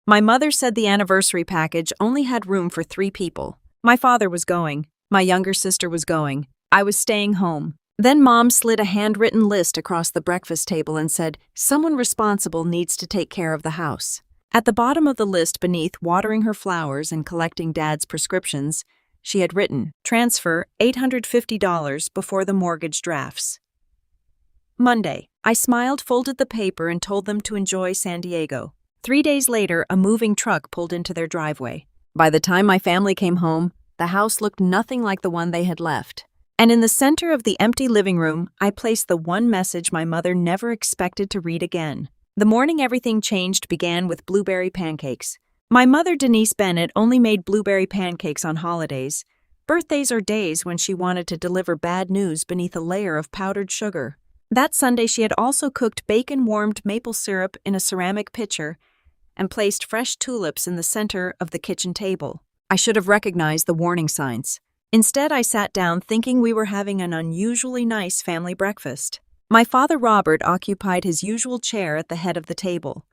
My mother said the anniversary package only had room for 3 people. My father was going. My younger sister was going. I was staying home. Then Mom slid a handwritten list across the breakfast table and said, "Someone responsible needs to take care of the house." At the bottom of the list beneath watering her flowers and collecting Dad's prescriptions, she had written, "Transfer $850 before the mortgage drafts." Monday. I smiled, folded the paper, and told them to enjoy San Diego. 3 days later, a moving truck pulled into their driveway. By the time my family came home, the house looked nothing like the one they had left. And in the center of the empty living room, I placed the one message my mother never expected to read again. The morning everything changed began with blueberry pancakes. My mother, Denise Bennett, only made blueberry pancakes on holidays, birthdays or days when she wanted to deliver bad news beneath a layer of powdered sugar. That Sunday, she had also cooked bacon-warmed maple syrup in a ceramic pitcher and placed fresh tulips in the center of the kitchen table. I should have recognized the warning signs. Instead, I sat down thinking we were having an unusually nice family breakfast. My father, Robert, occupied his usual chair at the head of the table.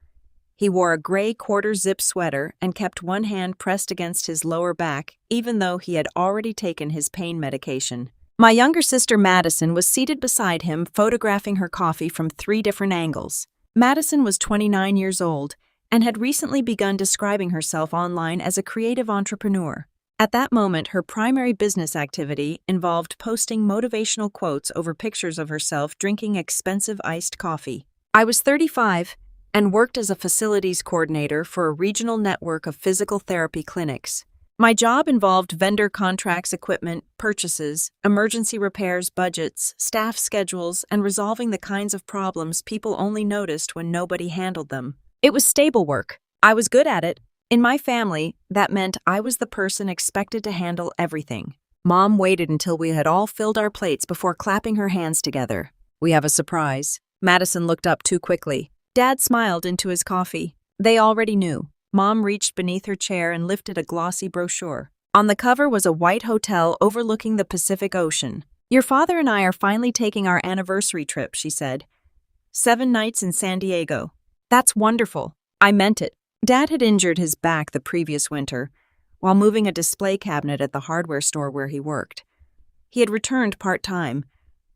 He wore a gray quarter-zip sweater and kept one hand pressed against his lower back, even though he had already taken his pain medication. My younger sister, Madison, was seated beside him, photographing her coffee from 3 different angles. Madison was 29 years old and had recently begun describing herself online as a creative entrepreneur. At that moment, her primary business activity involved posting motivational quotes over pictures of herself drinking expensive iced coffee. I was 35 and worked as a facilities coordinator for a regional network of physical therapy clinics. My job involved vendor contracts, equipment, purchases, emergency repairs, budgets, staff schedules, and resolving the kinds of problems people only noticed when nobody handled them. It was stable work. I was good at it. In my family, that meant I was the person expected to handle everything. Mom waited until we had all filled our plates before clapping her hands together. "We have a surprise." Madison looked up too quickly. Dad smiled into his coffee. They already knew. Mom reached beneath her chair and lifted a glossy brochure. On the cover was a white hotel overlooking the Pacific Ocean. "Your father and I are finally taking our anniversary trip," she said. 7 nights in San Diego. That's wonderful. I meant it. Dad had injured his back the previous winter while moving a display cabinet at the hardware store where he worked. He had returned part-time,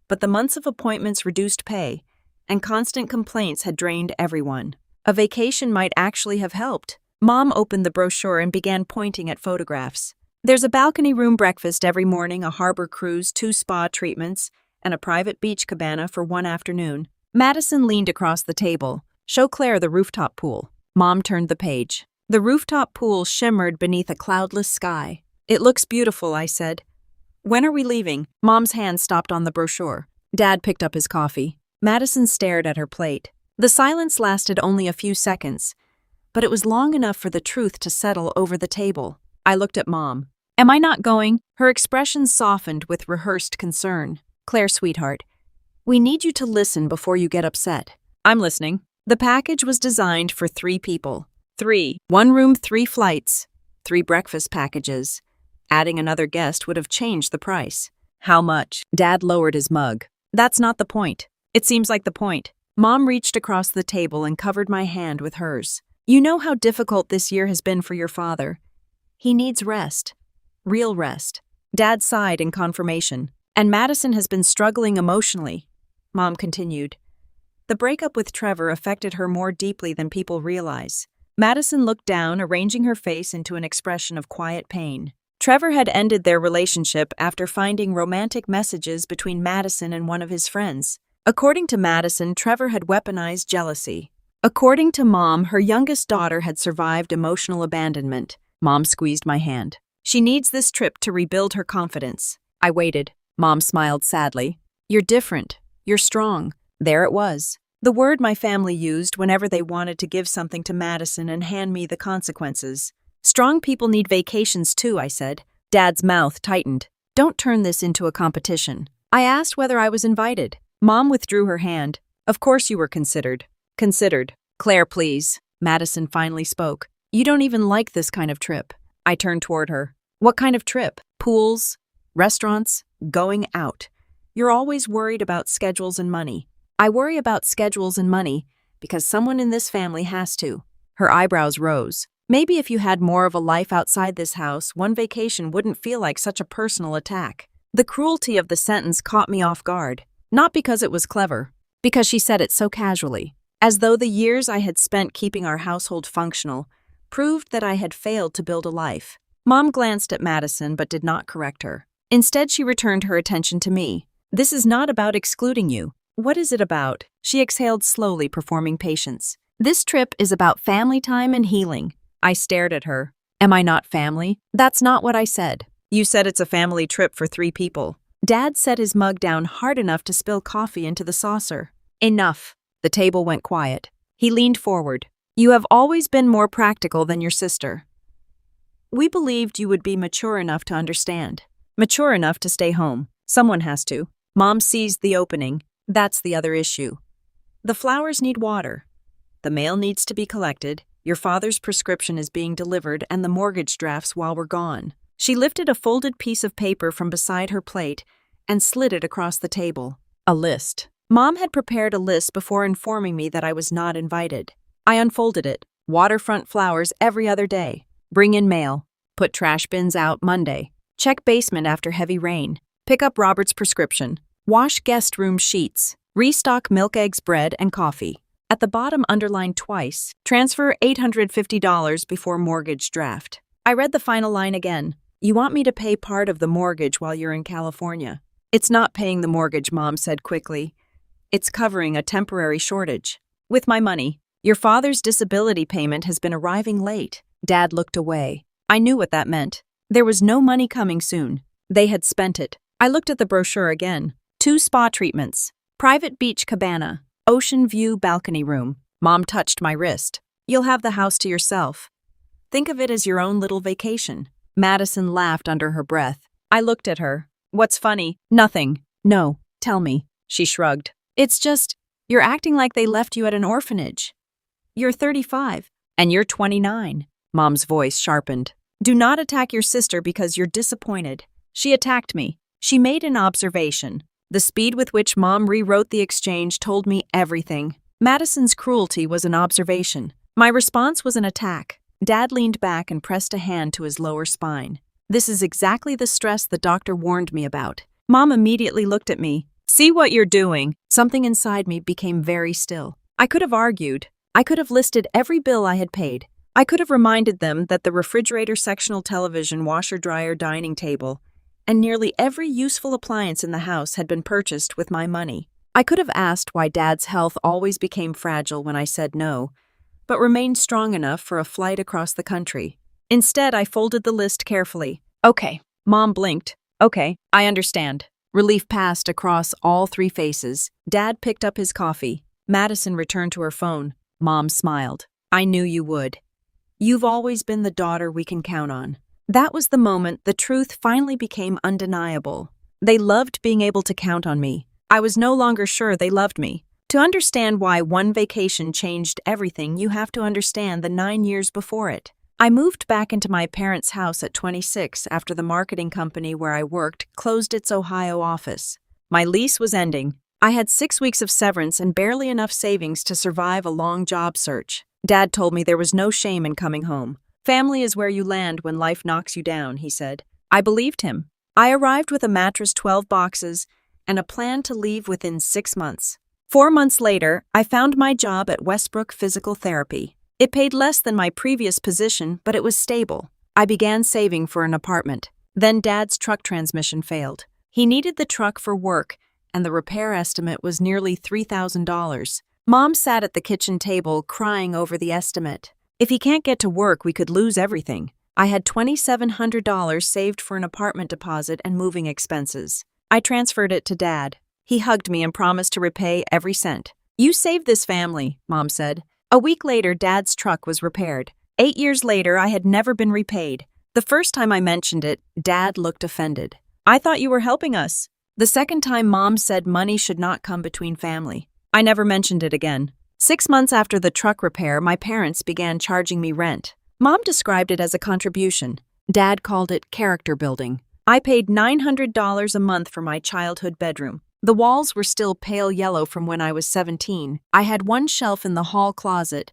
but the months of appointments, reduced pay, and constant complaints had drained everyone. A vacation might actually have helped. Mom opened the brochure and began pointing at photographs. "There's a balcony room breakfast every morning, a harbor cruise, 2 spa treatments, and a private beach cabana for 1 afternoon." Madison leaned across the table. "Show Claire the rooftop pool." Mom turned the page. The rooftop pool shimmered beneath a cloudless sky. "It looks beautiful," I said. "When are we leaving?" Mom's hand stopped on the brochure. Dad picked up his coffee. Madison stared at her plate. The silence lasted only a few seconds, but it was long enough for the truth to settle over the table. I looked at Mom. "Am I not going?" Her expression softened with rehearsed concern. "Claire, sweetheart, we need you to listen before you get upset." "I'm listening." The package was designed for 3 people. 3. 1 room, 3 flights, 3 breakfast packages. Adding another guest would have changed the price. "How much?" Dad lowered his mug. "That's not the point." "It seems like the point." Mom reached across the table and covered my hand with hers. "You know how difficult this year has been for your father. He needs rest. Real rest." Dad sighed in confirmation. "And Madison has been struggling emotionally," Mom continued. "The breakup with Trevor affected her more deeply than people realize." Madison looked down, arranging her face into an expression of quiet pain. Trevor had ended their relationship after finding romantic messages between Madison and one of his friends. According to Madison, Trevor had weaponized jealousy. According to Mom, her youngest daughter had survived emotional abandonment. Mom squeezed my hand. "She needs this trip to rebuild her confidence." I waited. Mom smiled sadly. "You're different. You're strong." There it was. The word my family used whenever they wanted to give something to Madison and hand me the consequences. "Strong people need vacations too," I said. Dad's mouth tightened. "Don't turn this into a competition." I asked whether I was invited. Mom withdrew her hand. "Of course you were considered." "Considered." "Claire, please." Madison finally spoke. "You don't even like this kind of trip." I turned toward her. "What kind of trip? Pools? Restaurants? Going out? You're always worried about schedules and money." "I worry about schedules and money because someone in this family has to." Her eyebrows rose. Maybe if you had more of a life outside this house, one vacation wouldn't feel like such a personal attack. The cruelty of the sentence caught me off guard. Not because it was clever, because she said it so casually, as though the years I had spent keeping our household functional proved that I had failed to build a life. Mom glanced at Madison but did not correct her. Instead, she returned her attention to me. This is not about excluding you. What is it about? She exhaled slowly, performing patience. This trip is about family time and healing. I stared at her. Am I not family? That's not what I said. You said it's a family trip for 3 people. Dad set his mug down hard enough to spill coffee into the saucer. Enough. The table went quiet. He leaned forward. You have always been more practical than your sister. We believed you would be mature enough to understand. Mature enough to stay home. Someone has to. Mom seized the opening. That's the other issue. The flowers need water. The mail needs to be collected. Your father's prescription is being delivered and the mortgage drafts while we're gone. She lifted a folded piece of paper from beside her plate and slid it across the table. A list. Mom had prepared a list before informing me that I was not invited. I unfolded it. Waterfront flowers every other day. Bring in mail. Put trash bins out Monday. Check basement after heavy rain. Pick up Robert's prescription. Wash guest room sheets. Restock milk, eggs, bread, and coffee. At the bottom, underlined twice. Transfer $850 before mortgage draft. I read the final line again. You want me to pay part of the mortgage while you're in California. It's not paying the mortgage, Mom said quickly. It's covering a temporary shortage. With my money. Your father's disability payment has been arriving late. Dad looked away. I knew what that meant. There was no money coming soon. They had spent it. I looked at the brochure again. 2 spa treatments. Private beach cabana. Ocean view balcony room. Mom touched my wrist. You'll have the house to yourself. Think of it as your own little vacation. Madison laughed under her breath. I looked at her. What's funny? Nothing. No, tell me. She shrugged. It's just, you're acting like they left you at an orphanage. You're 35, and you're 29. Mom's voice sharpened. Do not attack your sister because you're disappointed. She attacked me. She made an observation. The speed with which Mom rewrote the exchange told me everything. Madison's cruelty was an observation. My response was an attack. Dad leaned back and pressed a hand to his lower spine. This is exactly the stress the doctor warned me about. Mom immediately looked at me. See what you're doing. Something inside me became very still. I could have argued. I could have listed every bill I had paid. I could have reminded them that the refrigerator, sectional television, washer, dryer, dining table, and nearly every useful appliance in the house had been purchased with my money. I could have asked why Dad's health always became fragile when I said no, but remained strong enough for a flight across the country. Instead, I folded the list carefully. Okay. Mom blinked. Okay, I understand. Relief passed across all 3 faces. Dad picked up his coffee. Madison returned to her phone. Mom smiled. I knew you would. You've always been the daughter we can count on. That was the moment the truth finally became undeniable. They loved being able to count on me. I was no longer sure they loved me. To understand why one vacation changed everything, you have to understand the 9 years before it. I moved back into my parents' house at 26 after the marketing company where I worked closed its Ohio office. My lease was ending. I had 6 weeks of severance and barely enough savings to survive a long job search. Dad told me there was no shame in coming home. Family is where you land when life knocks you down, he said. I believed him. I arrived with a mattress, 12 boxes, and a plan to leave within 6 months. 4 months later, I found my job at Westbrook Physical Therapy. It paid less than my previous position, but it was stable. I began saving for an apartment. Then Dad's truck transmission failed. He needed the truck for work, and the repair estimate was nearly $3,000. Mom sat at the kitchen table crying over the estimate. If he can't get to work, we could lose everything. I had $2,700 saved for an apartment deposit and moving expenses. I transferred it to Dad. He hugged me and promised to repay every cent. You saved this family, Mom said. A week later, Dad's truck was repaired. 8 years later, I had never been repaid. The first time I mentioned it, Dad looked offended. I thought you were helping us. The second time, Mom said money should not come between family. I never mentioned it again. 6 months after the truck repair, my parents began charging me rent. Mom described it as a contribution. Dad called it character building. I paid $900 a month for my childhood bedroom. The walls were still pale yellow from when I was 17. I had one shelf in the hall closet,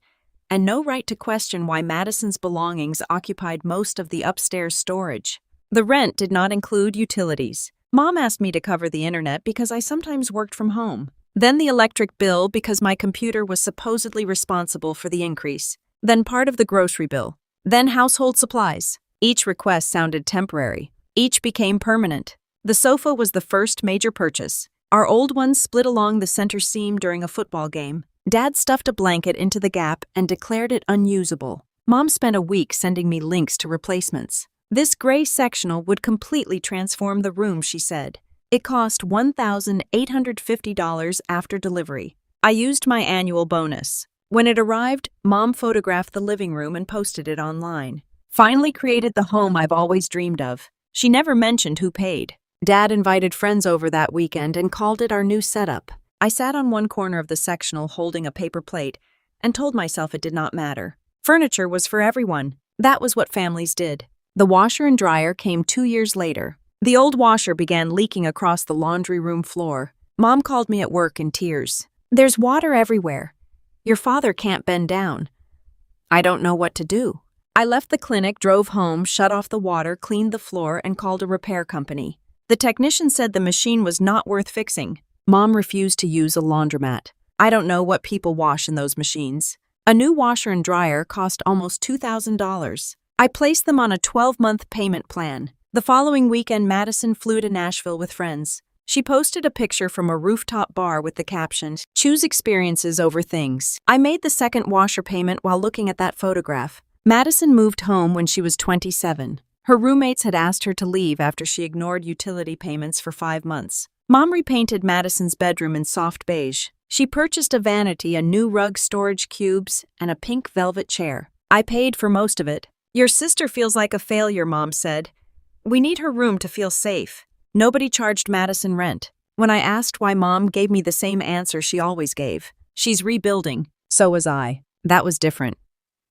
and no right to question why Madison's belongings occupied most of the upstairs storage. The rent did not include utilities. Mom asked me to cover the internet because I sometimes worked from home. Then the electric bill because my computer was supposedly responsible for the increase. Then part of the grocery bill. Then household supplies. Each request sounded temporary. Each became permanent. The sofa was the first major purchase. Our old one split along the center seam during a football game. Dad stuffed a blanket into the gap and declared it unusable. Mom spent a week sending me links to replacements. This gray sectional would completely transform the room, she said. It cost $1,850 after delivery. I used my annual bonus. When it arrived, Mom photographed the living room and posted it online. Finally created the home I've always dreamed of. She never mentioned who paid. Dad invited friends over that weekend and called it our new setup. I sat on one corner of the sectional holding a paper plate and told myself it did not matter. Furniture was for everyone. That was what families did. The washer and dryer came 2 years later. The old washer began leaking across the laundry room floor. Mom called me at work in tears. "There's water everywhere. Your father can't bend down." I don't know what to do. I left the clinic, drove home, shut off the water, cleaned the floor, and called a repair company. The technician said the machine was not worth fixing. Mom refused to use a laundromat. I don't know what people wash in those machines. A new washer and dryer cost almost $2,000. I placed them on a 12-month payment plan. The following weekend, Madison flew to Nashville with friends. She posted a picture from a rooftop bar with the caption, "Choose experiences over things." I made the second washer payment while looking at that photograph. Madison moved home when she was 27. Her roommates had asked her to leave after she ignored utility payments for 5 months. Mom repainted Madison's bedroom in soft beige. She purchased a vanity, a new rug, storage cubes, and a pink velvet chair. I paid for most of it. "Your sister feels like a failure," Mom said. "We need her room to feel safe." Nobody charged Madison rent. When I asked why, Mom gave me the same answer she always gave. "She's rebuilding." So was I. That was different.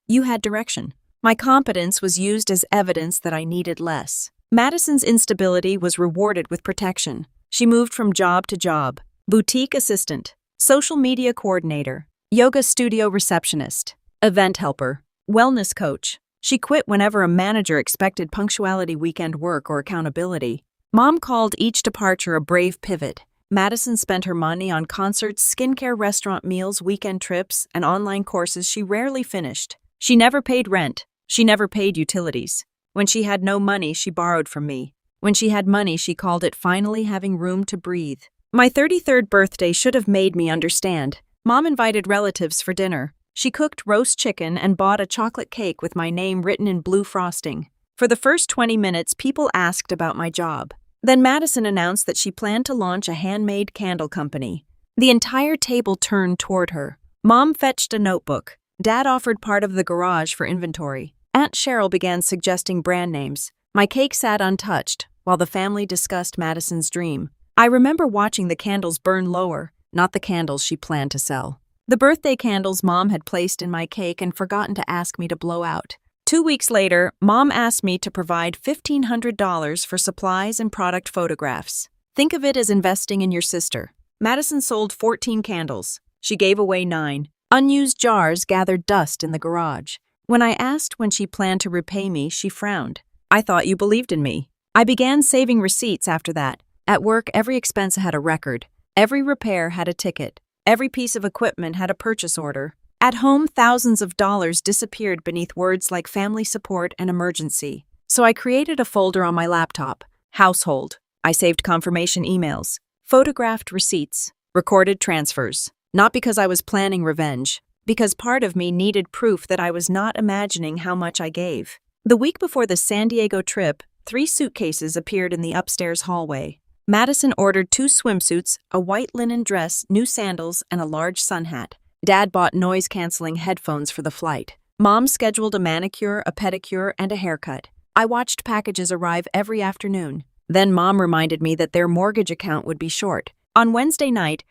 You had direction. My competence was used as evidence that I needed less. Madison's instability was rewarded with protection. She moved from job to job. Boutique assistant, social media coordinator, yoga studio receptionist, event helper, wellness coach. She quit whenever a manager expected punctuality, weekend work, or accountability. Mom called each departure a brave pivot. Madison spent her money on concerts, skincare, restaurant meals, weekend trips, and online courses she rarely finished. She never paid rent. She never paid utilities. When she had no money, she borrowed from me. When she had money, she called it finally having room to breathe. My 33rd birthday should have made me understand. Mom invited relatives for dinner. She cooked roast chicken and bought a chocolate cake with my name written in blue frosting. For the first 20 minutes, people asked about my job. Then Madison announced that she planned to launch a handmade candle company. The entire table turned toward her. Mom fetched a notebook. Dad offered part of the garage for inventory. Aunt Cheryl began suggesting brand names. My cake sat untouched, while the family discussed Madison's dream. I remember watching the candles burn lower, not the candles she planned to sell. The birthday candles Mom had placed in my cake and forgotten to ask me to blow out. 2 weeks later, Mom asked me to provide $1,500 for supplies and product photographs. Think of it as investing in your sister. Madison sold 14 candles. She gave away 9. Unused jars gathered dust in the garage. When I asked when she planned to repay me, she frowned. "I thought you believed in me." I began saving receipts after that. At work, every expense had a record. Every repair had a ticket. Every piece of equipment had a purchase order. At home, thousands of dollars disappeared beneath words like family support and emergency. So I created a folder on my laptop. Household. I saved confirmation emails, photographed receipts, recorded transfers. Not because I was planning revenge, because part of me needed proof that I was not imagining how much I gave. The week before the San Diego trip, 3 suitcases appeared in the upstairs hallway. Madison ordered 2 swimsuits, a white linen dress, new sandals, and a large sun hat. Dad bought noise-canceling headphones for the flight. Mom scheduled a manicure, a pedicure, and a haircut. I watched packages arrive every afternoon. Then Mom reminded me that their mortgage account would be short. On Wednesday night,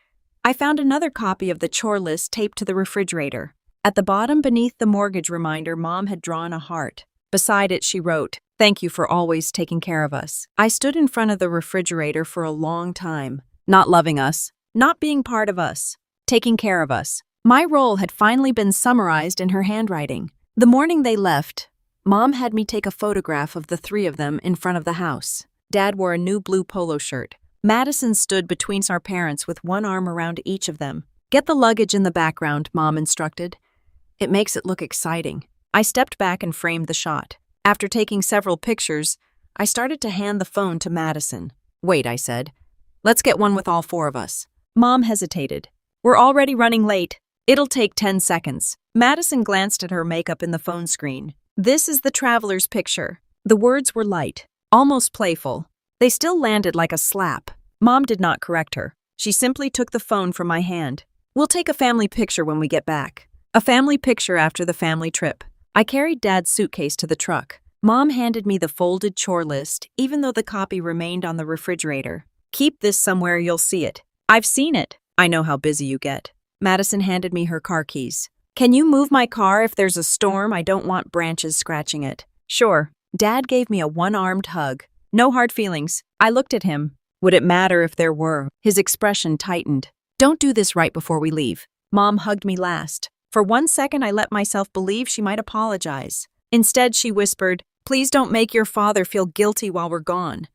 I found another copy of the chore list taped to the refrigerator. At the bottom beneath the mortgage reminder, Mom had drawn a heart. Beside it, she wrote, "Thank you for always taking care of us." I stood in front of the refrigerator for a long time, not loving us, not being part of us, taking care of us. My role had finally been summarized in her handwriting. The morning they left, Mom had me take a photograph of the three of them in front of the house. Dad wore a new blue polo shirt. Madison stood between our parents with one arm around each of them. "Get the luggage in the background," Mom instructed. "It makes it look exciting." I stepped back and framed the shot. After taking several pictures, I started to hand the phone to Madison. "Wait," I said. "Let's get one with all four of us." Mom hesitated. "We're already running late. It'll take 10 seconds. Madison glanced at her makeup in the phone screen. "This is the traveler's picture." The words were light, almost playful. They still landed like a slap. Mom did not correct her. She simply took the phone from my hand. "We'll take a family picture when we get back." A family picture after the family trip. I carried Dad's suitcase to the truck. Mom handed me the folded chore list, even though the copy remained on the refrigerator. "Keep this somewhere, you'll see it." "I've seen it." "I know how busy you get." Madison handed me her car keys. "Can you move my car if there's a storm? I don't want branches scratching it." "Sure." Dad gave me a one-armed hug. "No hard feelings." I looked at him. Would it matter if there were? His expression tightened. "Don't do this right before we leave." Mom hugged me last. For 1 second, I let myself believe she might apologize. Instead, she whispered, "Please don't make your father feel guilty while we're gone."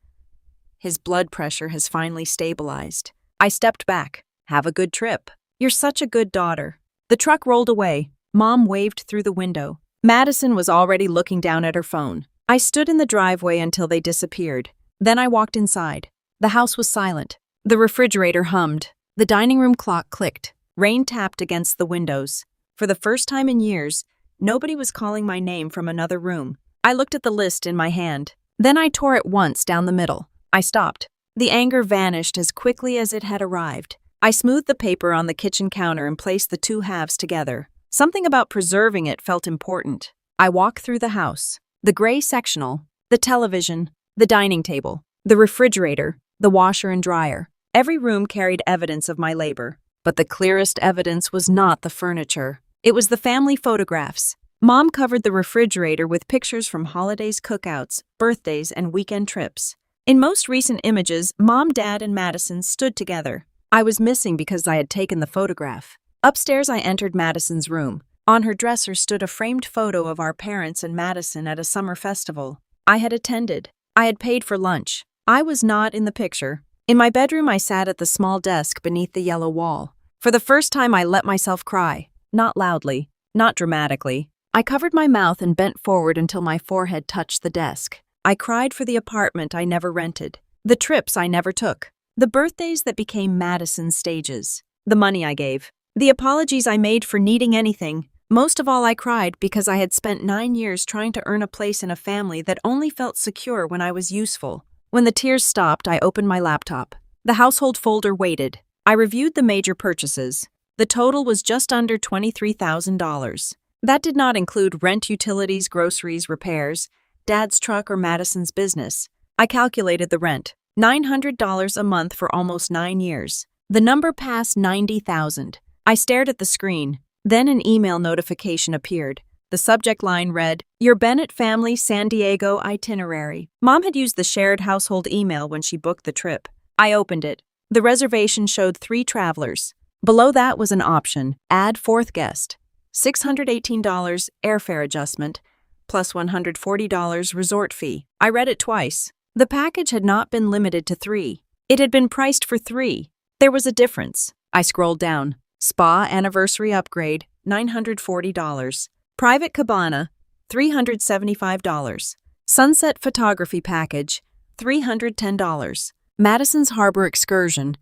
His blood pressure has finally stabilized. I stepped back. "Have a good trip." "You're such a good daughter." The truck rolled away. Mom waved through the window. Madison was already looking down at her phone. I stood in the driveway until they disappeared. Then I walked inside. The house was silent. The refrigerator hummed. The dining room clock clicked. Rain tapped against the windows. For the first time in years, nobody was calling my name from another room. I looked at the list in my hand. Then I tore it once down the middle. I stopped. The anger vanished as quickly as it had arrived. I smoothed the paper on the kitchen counter and placed the two halves together. Something about preserving it felt important. I walked through the house. The gray sectional, the television, the dining table, the refrigerator, the washer and dryer. Every room carried evidence of my labor. But the clearest evidence was not the furniture. It was the family photographs. Mom covered the refrigerator with pictures from holidays, cookouts, birthdays, and weekend trips. In most recent images, Mom, Dad, and Madison stood together. I was missing because I had taken the photograph. Upstairs, I entered Madison's room. On her dresser stood a framed photo of our parents and Madison at a summer festival. I had attended. I had paid for lunch. I was not in the picture. In my bedroom, I sat at the small desk beneath the yellow wall. For the first time, I let myself cry. Not loudly, not dramatically. I covered my mouth and bent forward until my forehead touched the desk. I cried for the apartment I never rented, the trips I never took, the birthdays that became Madison's stages, the money I gave, the apologies I made for needing anything. Most of all, I cried because I had spent 9 years trying to earn a place in a family that only felt secure when I was useful. When the tears stopped, I opened my laptop. The household folder waited. I reviewed the major purchases. The total was just under $23,000. That did not include rent, utilities, groceries, repairs, Dad's truck, or Madison's business. I calculated the rent. $900 a month for almost 9 years. The number passed 90,000. I stared at the screen. Then an email notification appeared. The subject line read, "Your Bennett family San Diego itinerary." Mom had used the shared household email when she booked the trip. I opened it. The reservation showed 3 travelers. Below that was an option, add 4th guest. $618 airfare adjustment, plus $140 resort fee. I read it twice. The package had not been limited to 3. It had been priced for 3. There was a difference. I scrolled down. Spa anniversary upgrade, $940. Private cabana, $375. Sunset photography package, $310. Madison's Harbor excursion,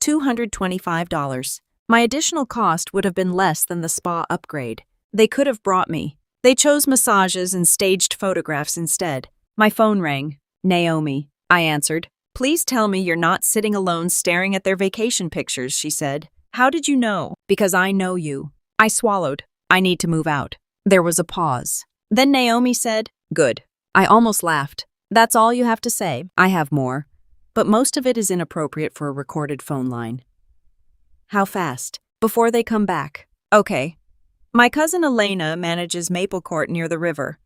$225. My additional cost would have been less than the spa upgrade. They could have brought me. They chose massages and staged photographs instead. My phone rang. "Naomi," I answered. "Please tell me you're not sitting alone staring at their vacation pictures," she said. "How did you know?" "Because I know you." I swallowed. "I need to move out." There was a pause. Then Naomi said, "Good." I almost laughed. "That's all you have to say?" "I have more, but most of it is inappropriate for a recorded phone line." "How fast?" "Before they come back." "Okay." My cousin Elena manages Maple Court near the river.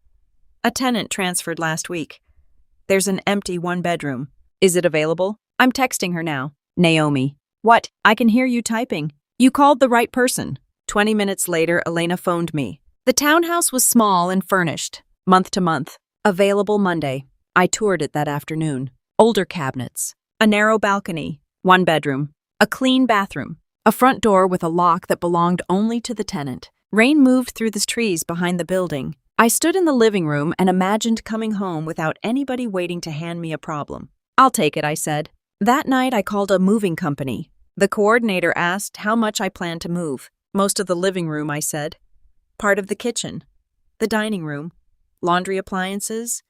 A tenant transferred last week. There's an empty 1-bedroom. Is it available? I'm texting her now. Naomi. "What? I can hear you typing." "You called the right person." 20 minutes later, Elena phoned me. The townhouse was small and furnished, month to month. Available Monday. I toured it that afternoon. Older cabinets, a narrow balcony, one bedroom, a clean bathroom, a front door with a lock that belonged only to the tenant. Rain moved through the trees behind the building. I stood in the living room and imagined coming home without anybody waiting to hand me a problem. I'll take it, I said. That night, I called a moving company. The coordinator asked how much I planned to move. Most of the living room, I said. Part of the kitchen, the dining room, laundry appliances,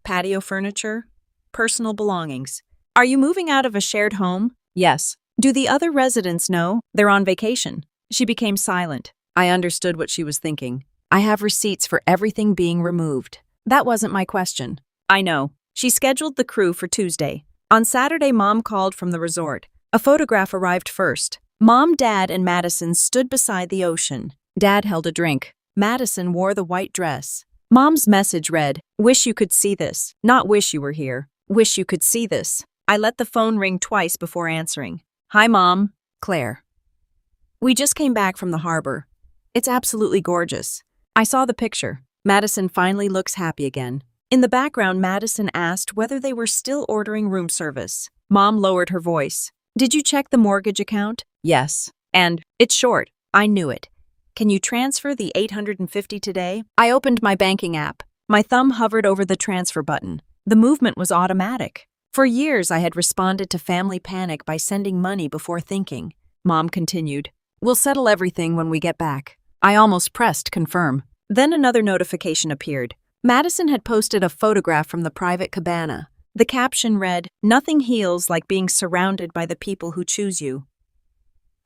patio furniture, personal belongings. Are you moving out of a shared home? Yes. Do the other residents know? They're on vacation. She became silent. I understood what she was thinking. I have receipts for everything being removed. That wasn't my question. I know. She scheduled the crew for Tuesday. On Saturday, Mom called from the resort. A photograph arrived first. Mom, Dad, and Madison stood beside the ocean. Dad held a drink. Madison wore the white dress. Mom's message read, "Wish you could see this. Not wish you were here. Wish you could see this." I let the phone ring twice before answering. Hi, Mom. Claire. We just came back from the harbor. It's absolutely gorgeous. I saw the picture. Madison finally looks happy again. In the background, Madison asked whether they were still ordering room service. Mom lowered her voice. Did you check the mortgage account? Yes. And it's short. I knew it. Can you transfer the $850 today? I opened my banking app. My thumb hovered over the transfer button. The movement was automatic. For years, I had responded to family panic by sending money before thinking. Mom continued. We'll settle everything when we get back. I almost pressed confirm. Then another notification appeared. Madison had posted a photograph from the private cabana. The caption read, "Nothing heals like being surrounded by the people who choose you."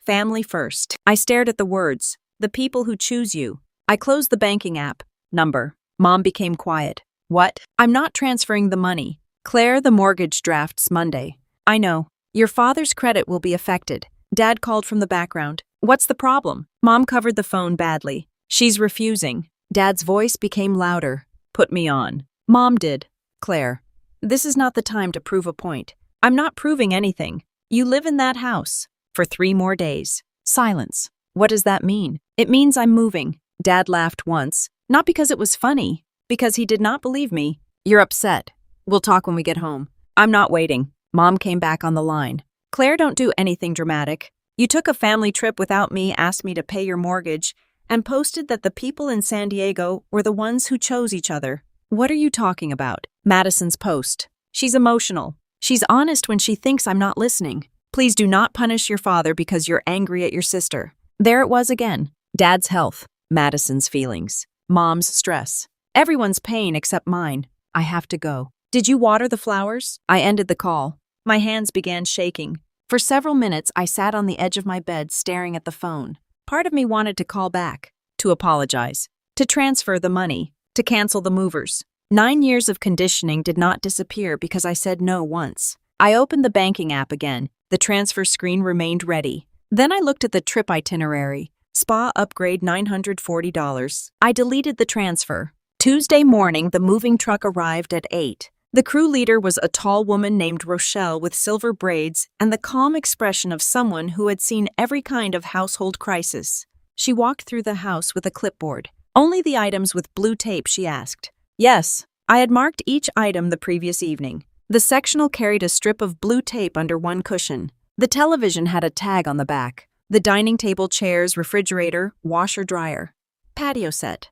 Family first. I stared at the words. The people who choose you. I closed the banking app. Number. Mom became quiet. What? I'm not transferring the money. Claire, the mortgage drafts Monday. I know. Your father's credit will be affected. Dad called from the background. What's the problem? Mom covered the phone badly. She's refusing. Dad's voice became louder. Put me on. Mom did. Claire. This is not the time to prove a point. I'm not proving anything. You live in that house. For 3 more days. Silence. What does that mean? It means I'm moving. Dad laughed once. Not because it was funny. Because he did not believe me. You're upset. We'll talk when we get home. I'm not waiting. Mom came back on the line. Claire, don't do anything dramatic. You took a family trip without me, asked me to pay your mortgage, and posted that the people in San Diego were the ones who chose each other. What are you talking about? Madison's post. She's emotional. She's honest when she thinks I'm not listening. Please do not punish your father because you're angry at your sister. There it was again. Dad's health. Madison's feelings. Mom's stress. Everyone's pain except mine. I have to go. Did you water the flowers? I ended the call. My hands began shaking. For several minutes, I sat on the edge of my bed staring at the phone. Part of me wanted to call back, to apologize, to transfer the money, to cancel the movers. 9 years of conditioning did not disappear because I said no once. I opened the banking app again. The transfer screen remained ready. Then I looked at the trip itinerary. Spa upgrade $940. I deleted the transfer. Tuesday morning, the moving truck arrived at 8. The crew leader was a tall woman named Rochelle with silver braids and the calm expression of someone who had seen every kind of household crisis. She walked through the house with a clipboard. Only the items with blue tape, she asked. Yes, I had marked each item the previous evening. The sectional carried a strip of blue tape under one cushion. The television had a tag on the back. The dining table, chairs, refrigerator, washer, dryer. Patio set.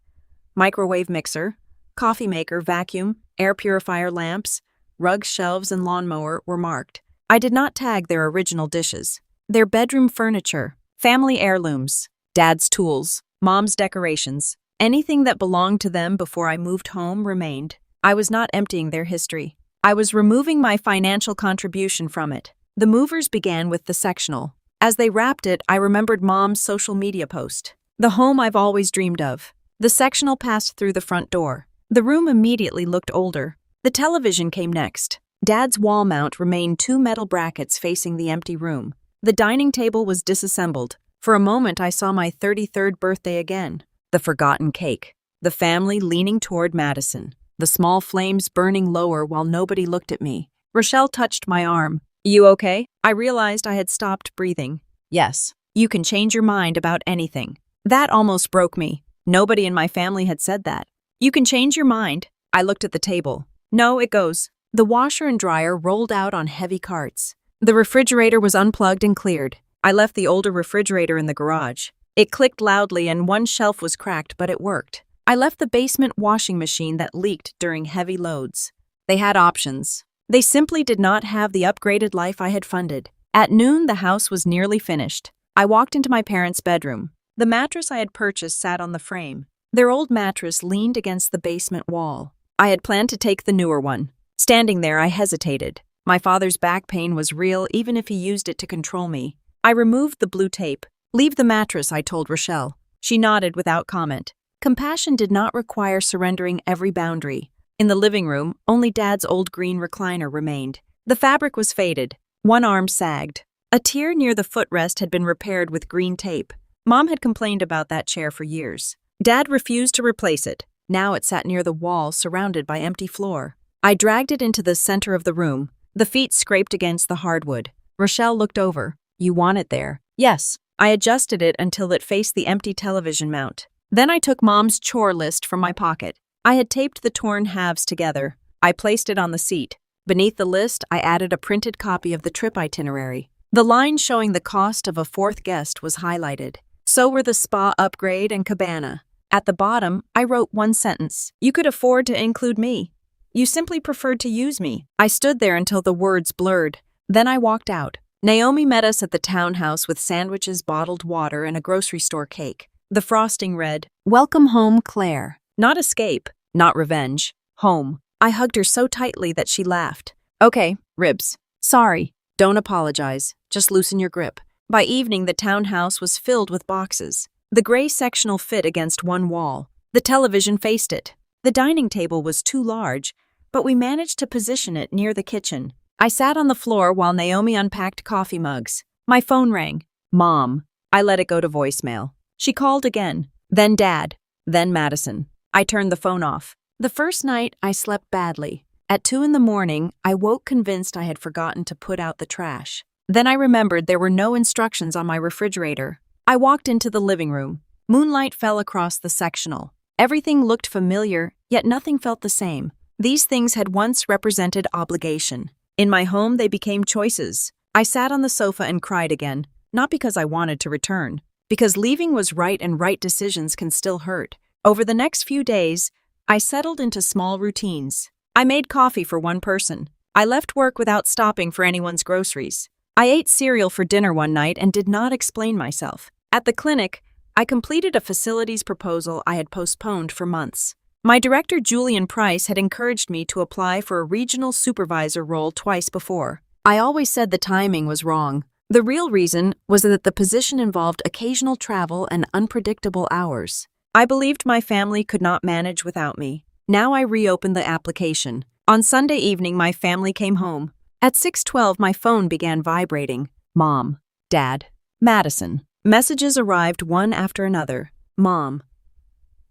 Microwave mixer. Coffee maker, vacuum, air purifier, lamps, rug, shelves, and lawnmower were marked. I did not tag their original dishes. Their bedroom furniture, family heirlooms, Dad's tools, Mom's decorations. Anything that belonged to them before I moved home remained. I was not emptying their history. I was removing my financial contribution from it. The movers began with the sectional. As they wrapped it, I remembered Mom's social media post. The home I've always dreamed of. The sectional passed through the front door. The room immediately looked older. The television came next. Dad's wall mount remained 2 metal brackets facing the empty room. The dining table was disassembled. For a moment, I saw my 33rd birthday again. The forgotten cake. The family leaning toward Madison. The small flames burning lower while nobody looked at me. Rochelle touched my arm. You okay? I realized I had stopped breathing. Yes. You can change your mind about anything. That almost broke me. Nobody in my family had said that. You can change your mind. I looked at the table. No, it goes. The washer and dryer rolled out on heavy carts. The refrigerator was unplugged and cleared. I left the older refrigerator in the garage. It clicked loudly and one shelf was cracked, but it worked. I left the basement washing machine that leaked during heavy loads. They had options. They simply did not have the upgraded life I had funded. At noon, the house was nearly finished. I walked into my parents' bedroom. The mattress I had purchased sat on the frame. Their old mattress leaned against the basement wall. I had planned to take the newer one. Standing there, I hesitated. My father's back pain was real even if he used it to control me. I removed the blue tape. Leave the mattress, I told Rochelle. She nodded without comment. Compassion did not require surrendering every boundary. In the living room, only Dad's old green recliner remained. The fabric was faded. One arm sagged. A tier near the footrest had been repaired with green tape. Mom had complained about that chair for years. Dad refused to replace it. Now it sat near the wall, surrounded by empty floor. I dragged it into the center of the room. The feet scraped against the hardwood. Rochelle looked over. You want it there? Yes. I adjusted it until it faced the empty television mount. Then I took Mom's chore list from my pocket. I had taped the torn halves together. I placed it on the seat. Beneath the list, I added a printed copy of the trip itinerary. The line showing the cost of a fourth guest was highlighted. So were the spa upgrade and cabana. At the bottom, I wrote one sentence. You could afford to include me. You simply preferred to use me. I stood there until the words blurred. Then I walked out. Naomi met us at the townhouse with sandwiches, bottled water, and a grocery store cake. The frosting read, "Welcome home, Claire." Not escape, not revenge. Home. I hugged her so tightly that she laughed. Okay, ribs. Sorry. Don't apologize. Just loosen your grip. By evening, the townhouse was filled with boxes. The gray sectional fit against one wall. The television faced it. The dining table was too large, but we managed to position it near the kitchen. I sat on the floor while Naomi unpacked coffee mugs. My phone rang. Mom. I let it go to voicemail. She called again. Then Dad. Then Madison. I turned the phone off. The first night, I slept badly. At 2 a.m, I woke convinced I had forgotten to put out the trash. Then I remembered there were no instructions on my refrigerator. I walked into the living room. Moonlight fell across the sectional. Everything looked familiar, yet nothing felt the same. These things had once represented obligation. In my home, they became choices. I sat on the sofa and cried again, not because I wanted to return, because leaving was right and right decisions can still hurt. Over the next few days, I settled into small routines. I made coffee for one person. I left work without stopping for anyone's groceries. I ate cereal for dinner one night and did not explain myself. At the clinic, I completed a facilities proposal I had postponed for months. My director, Julian Price, had encouraged me to apply for a regional supervisor role twice before. I always said the timing was wrong. The real reason was that the position involved occasional travel and unpredictable hours. I believed my family could not manage without me. Now I reopened the application. On Sunday evening, my family came home. At 6:12, my phone began vibrating. Mom. Dad. Madison. Messages arrived one after another. Mom.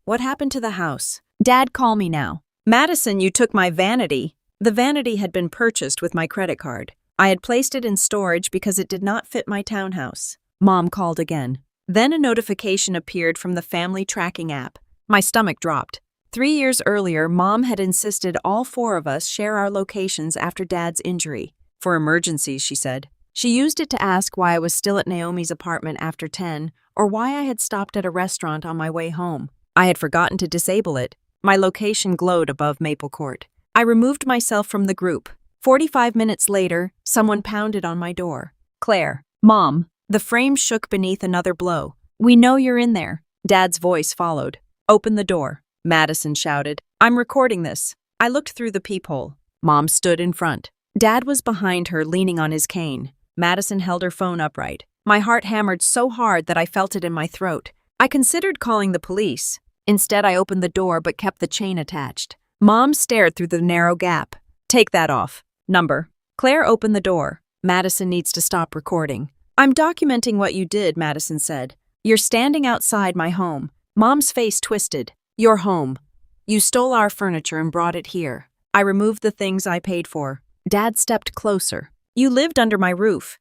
What happened to the house? Dad, call me now. Madison, you took my vanity. The vanity had been purchased with my credit card. I had placed it in storage because it did not fit my townhouse. Mom called again. Then a notification appeared from the family tracking app. My stomach dropped. 3 years earlier, Mom had insisted all 4 of us share our locations after Dad's injury. For emergencies, she said. She used it to ask why I was still at Naomi's apartment after 10, or why I had stopped at a restaurant on my way home. I had forgotten to disable it. My location glowed above Maple Court. I removed myself from the group. 45 minutes later, someone pounded on my door. Claire. Mom. The frame shook beneath another blow. We know you're in there. Dad's voice followed. Open the door. Madison shouted. I'm recording this. I looked through the peephole. Mom stood in front. Dad was behind her, leaning on his cane. Madison held her phone upright. My heart hammered so hard that I felt it in my throat. I considered calling the police. Instead, I opened the door but kept the chain attached. Mom stared through the narrow gap. Take that off. Number. Claire opened the door. Madison needs to stop recording. I'm documenting what you did, Madison said. You're standing outside my home. Mom's face twisted. Your home. You stole our furniture and brought it here. I removed the things I paid for. Dad stepped closer. You lived under my roof.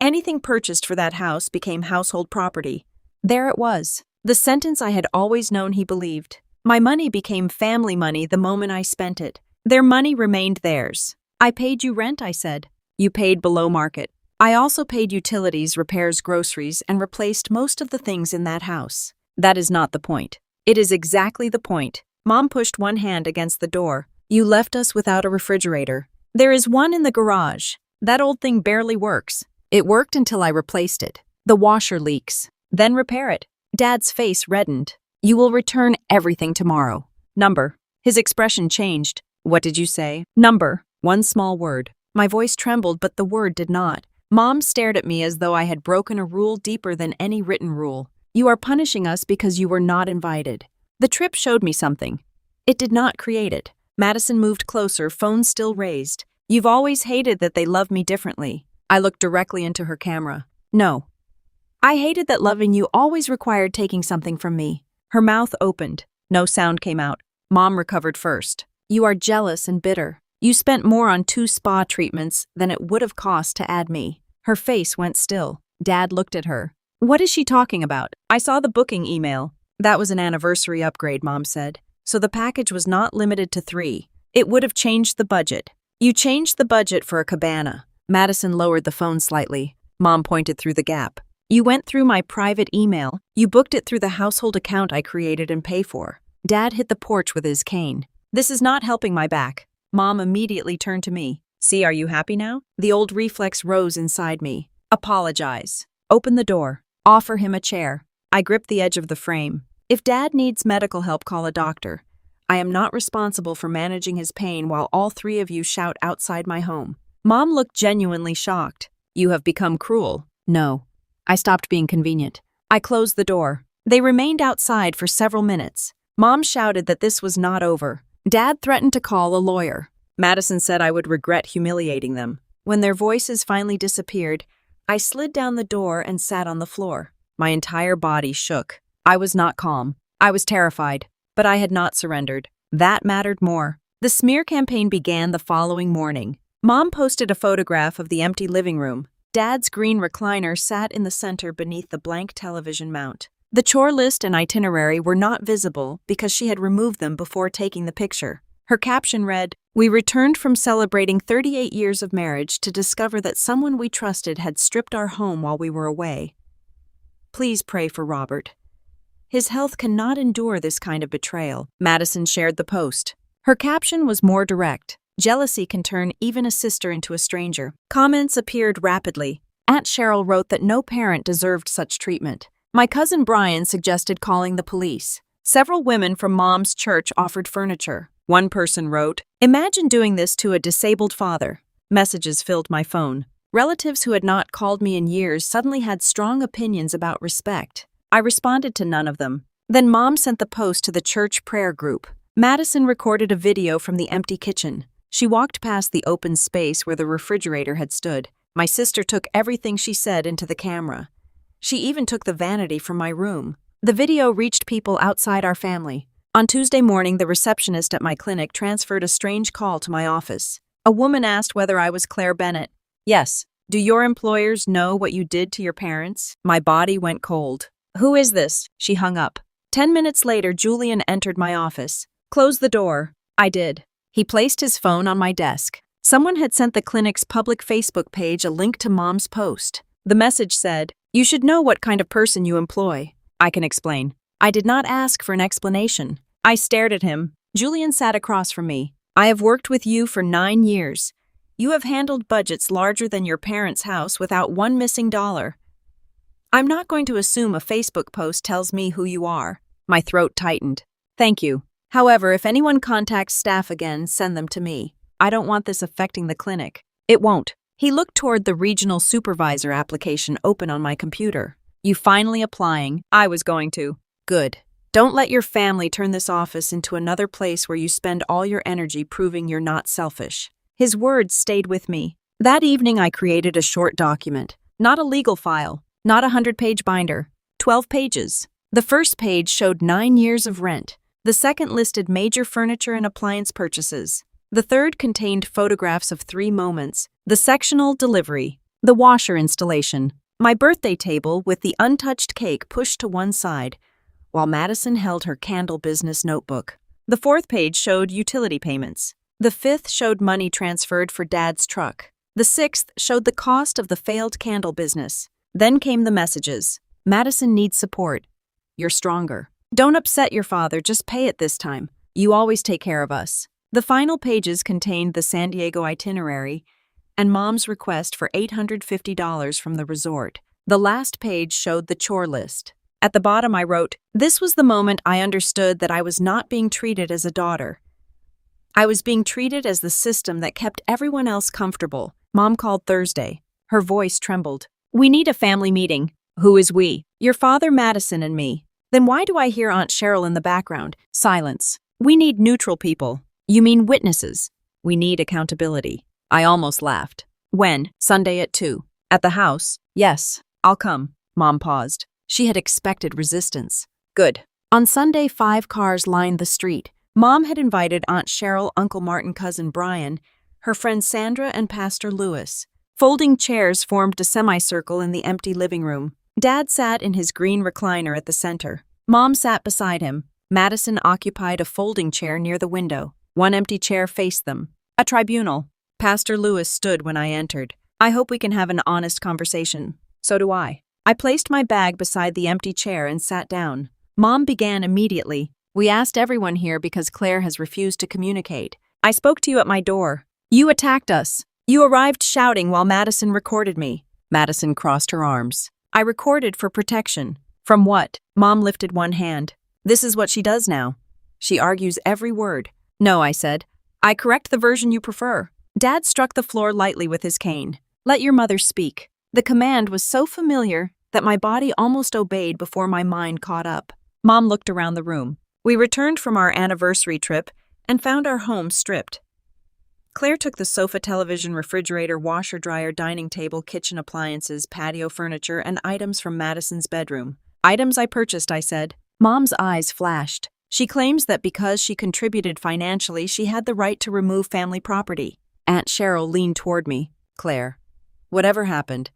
Anything purchased for that house became household property. There it was. The sentence I had always known he believed. My money became family money the moment I spent it. Their money remained theirs. I paid you rent, I said. You paid below market. I also paid utilities, repairs, groceries, and replaced most of the things in that house. That is not the point. It is exactly the point. Mom pushed one hand against the door. You left us without a refrigerator. There is one in the garage. That old thing barely works. It worked until I replaced it. The washer leaks. Then repair it. Dad's face reddened. You will return everything tomorrow. Number. His expression changed. What did you say? Number. One small word. My voice trembled, but the word did not. Mom stared at me as though I had broken a rule deeper than any written rule. You are punishing us because you were not invited. The trip showed me something. It did not create it. Madison moved closer, phone still raised. You've always hated that they love me differently. I looked directly into her camera. No. I hated that loving you always required taking something from me. Her mouth opened. No sound came out. Mom recovered first. You are jealous and bitter. You spent more on 2 spa treatments than it would have cost to add me. Her face went still. Dad looked at her. What is she talking about? I saw the booking email. That was an anniversary upgrade, Mom said. So the package was not limited to 3. It would have changed the budget. You changed the budget for a cabana. Madison lowered the phone slightly. Mom pointed through the gap. You went through my private email. You booked it through the household account I created and pay for. Dad hit the porch with his cane. This is not helping my back. Mom immediately turned to me. See, are you happy now? The old reflex rose inside me. Apologize. Open the door. Offer him a chair. I gripped the edge of the frame. If Dad needs medical help, call a doctor. I am not responsible for managing his pain while all 3 of you shout outside my home. Mom looked genuinely shocked. You have become cruel. No. I stopped being convenient. I closed the door. They remained outside for several minutes. Mom shouted that this was not over. Dad threatened to call a lawyer. Madison said I would regret humiliating them. When their voices finally disappeared, I slid down the door and sat on the floor. My entire body shook. I was not calm. I was terrified, but I had not surrendered. That mattered more. The smear campaign began the following morning. Mom posted a photograph of the empty living room. Dad's green recliner sat in the center beneath the blank television mount. The chore list and itinerary were not visible because she had removed them before taking the picture. Her caption read, "We returned from celebrating 38 years of marriage to discover that someone we trusted had stripped our home while we were away. Please pray for Robert. His health cannot endure this kind of betrayal." Madison shared the post. Her caption was more direct. Jealousy can turn even a sister into a stranger. Comments appeared rapidly. Aunt Cheryl wrote that no parent deserved such treatment. My cousin Brian suggested calling the police. Several women from Mom's church offered furniture. One person wrote, "Imagine doing this to a disabled father." Messages filled my phone. Relatives who had not called me in years suddenly had strong opinions about respect. I responded to none of them. Then Mom sent the post to the church prayer group. Madison recorded a video from the empty kitchen. She walked past the open space where the refrigerator had stood. My sister took everything she said into the camera. She even took the vanity from my room. The video reached people outside our family. On Tuesday morning, the receptionist at my clinic transferred a strange call to my office. A woman asked whether I was Claire Bennett. Yes. Do your employers know what you did to your parents? My body went cold. Who is this? She hung up. 10 minutes later, Julian entered my office. Close the door. I did. He placed his phone on my desk. Someone had sent the clinic's public Facebook page a link to Mom's post. The message said, "You should know what kind of person you employ." I can explain. I did not ask for an explanation. I stared at him. Julian sat across from me. I have worked with you for 9 years. You have handled budgets larger than your parents' house without one missing dollar. I'm not going to assume a Facebook post tells me who you are. My throat tightened. Thank you. However, if anyone contacts staff again, send them to me. I don't want this affecting the clinic. It won't. He looked toward the regional supervisor application open on my computer. You finally applying? I was going to. Good. Don't let your family turn this office into another place where you spend all your energy proving you're not selfish. His words stayed with me. That evening I created a short document. Not a legal file. Not a 100-page binder. 12 pages. The first page showed 9 years of rent. The second listed major furniture and appliance purchases. The third contained photographs of 3 moments. The sectional delivery. The washer installation. My birthday table with the untouched cake pushed to one side. while Madison held her candle business notebook. The fourth page showed utility payments. The fifth showed money transferred for Dad's truck. The sixth showed the cost of the failed candle business. Then came the messages. Madison needs support. You're stronger. Don't upset your father, just pay it this time. You always take care of us. The final pages contained the San Diego itinerary and Mom's request for $850 from the resort. The last page showed the chore list. At the bottom I wrote, "This was the moment I understood that I was not being treated as a daughter. I was being treated as the system that kept everyone else comfortable." Mom called Thursday. Her voice trembled. "We need a family meeting." "Who is we?" "Your father, Madison, and me." "Then why do I hear Aunt Cheryl in the background?" Silence. "We need neutral people." "You mean witnesses?" "We need accountability." I almost laughed. "When?" "Sunday at 2. "At the house?" "Yes, I'll come." Mom paused. She had expected resistance. "Good." On Sunday, 5 cars lined the street. Mom had invited Aunt Cheryl, Uncle Martin, Cousin Brian, her friend Sandra, and Pastor Lewis. Folding chairs formed a semicircle in the empty living room. Dad sat in his green recliner at the center. Mom sat beside him. Madison occupied a folding chair near the window. One empty chair faced them. A tribunal. Pastor Lewis stood when I entered. "I hope we can have an honest conversation." "So do I." I placed my bag beside the empty chair and sat down. Mom began immediately. "We asked everyone here because Claire has refused to communicate. I spoke to you at my door. You attacked us. You arrived shouting while Madison recorded me." Madison crossed her arms. "I recorded for protection." "From what?" Mom lifted one hand. "This is what she does now. She argues every word." "No," I said. "I correct the version you prefer." Dad struck the floor lightly with his cane. "Let your mother speak." The command was so familiar that my body almost obeyed before my mind caught up. Mom looked around the room. We returned from our anniversary trip and found our home stripped. Claire took the sofa, television, refrigerator, washer, dryer, dining table, kitchen appliances, patio furniture, and items from Madison's bedroom. "Items I purchased," I said. Mom's eyes flashed. "She claims that because she contributed financially, she had the right to remove family property." Aunt Cheryl leaned toward me. "Claire, whatever happened,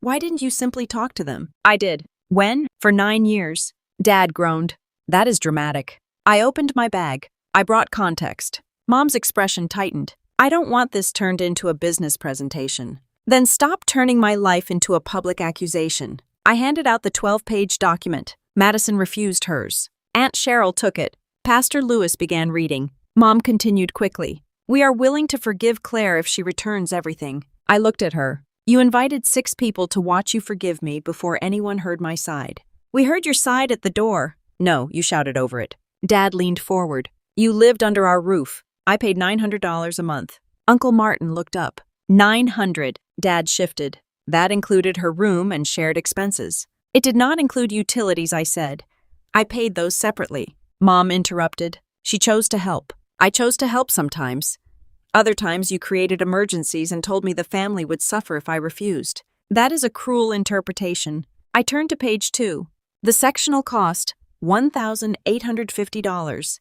why didn't you simply talk to them?" "I did." "When?" "For 9 years." Dad groaned. "That is dramatic." I opened my bag. I brought context. Mom's expression tightened. "I don't want this turned into a business presentation." "Then stop turning my life into a public accusation." I handed out the 12-page document. Madison refused hers. Aunt Cheryl took it. Pastor Lewis began reading. Mom continued quickly. "We are willing to forgive Claire if she returns everything." I looked at her. "You invited 6 people to watch you forgive me before anyone heard my side." "We heard your side at the door." "No, you shouted over it." Dad leaned forward. "You lived under our roof. I paid $900 a month." Uncle Martin looked up. $900. Dad shifted. "That included her room and shared expenses." "It did not include utilities," I said. "I paid those separately." Mom interrupted. "She chose to help." "I chose to help sometimes. Other times you created emergencies and told me the family would suffer if I refused." "That is a cruel interpretation." I turned to page 2. The sectional cost, $1,850.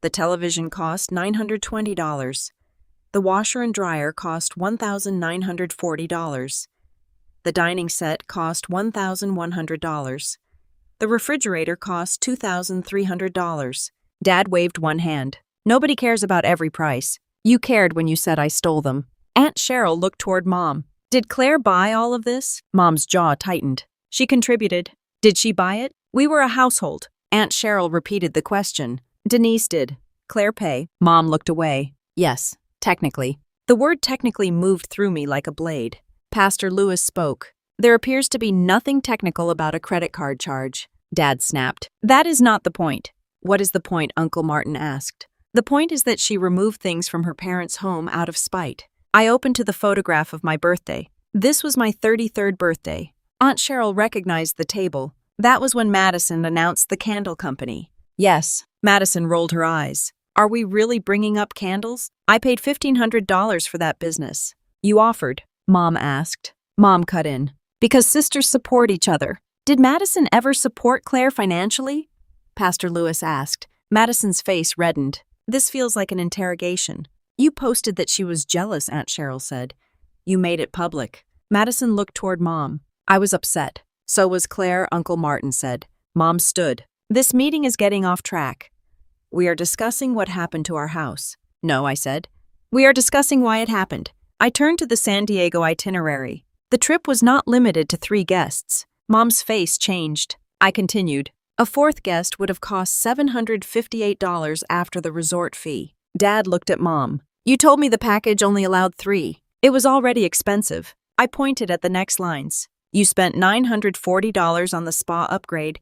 The television cost $920. The washer and dryer cost $1,940. The dining set cost $1,100. The refrigerator cost $2,300. Dad waved one hand. "Nobody cares about every price. You cared when you said I stole them." Aunt Cheryl looked toward Mom. "Did Claire buy all of this?" Mom's jaw tightened. "She contributed." "Did she buy it?" "We were a household." Aunt Cheryl repeated the question. "Denise did. Claire pay?" Mom looked away. "Yes, technically." The word technically moved through me like a blade. Pastor Lewis spoke. "There appears to be nothing technical about a credit card charge." Dad snapped. "That is not the point." "What is the point?" Uncle Martin asked. "The point is that she removed things from her parents' home out of spite." I opened to the photograph of my birthday. This was my 33rd birthday. Aunt Cheryl recognized the table. That was when Madison announced the candle company. "Yes." Madison rolled her eyes. "Are we really bringing up candles? I paid $1,500 for that business." "You offered?" Mom asked. Mom cut in. "Because sisters support each other." "Did Madison ever support Claire financially?" Pastor Lewis asked. Madison's face reddened. "This feels like an interrogation." "You posted that she was jealous," Aunt Cheryl said. "You made it public." Madison looked toward Mom. "I was upset." "So was Claire," Uncle Martin said. Mom stood. This meeting is getting off track. We are discussing what happened to our house. No, I said. We are discussing why it happened. I turned to the San Diego itinerary. The trip was not limited to 3 guests. Mom's face changed. I continued. A 4th guest would have cost $758 after the resort fee. Dad looked at Mom. You told me the package only allowed 3. It was already expensive. I pointed at the next lines. You spent $940 on the spa upgrade,